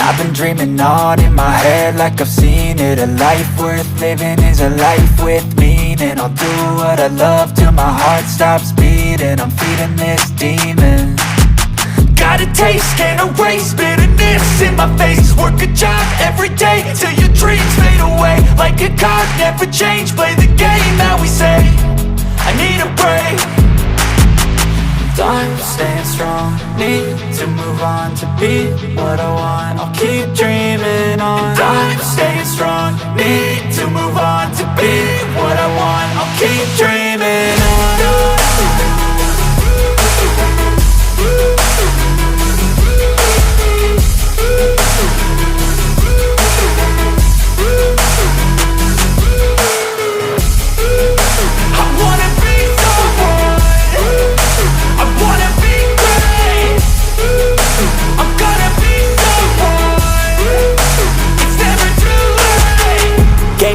I've been dreaming on in my head like I've seen it. A life worth living is a life with meaning. I'll do what I love till my heart stops beating. I'm feeding this demon. Got a taste, can't erase bitterness in my face. Work a job every day till your dreams fade away. Like a card, never change, play the game that we say. I need a break. I'm staying strong, need to move on to be what I want. I'll keep dreaming on. I'm staying strong, need to move on to be what I want. I'll keep dreaming on.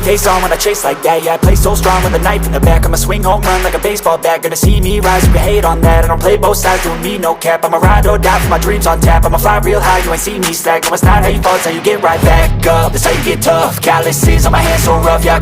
Face on when I chase like that. Yeah, I play so strong with a knife in the back. I'ma swing home run like a baseball bat. Gonna see me rise, you can hate on that. I don't play both sides, doing me no cap. I'ma ride or die for my dreams on tap. I'ma fly real high, you ain't see me slack. No, it's not how you fall, it's how you get right back up. That's how you get tough. Calluses on my hands so rough, yeah.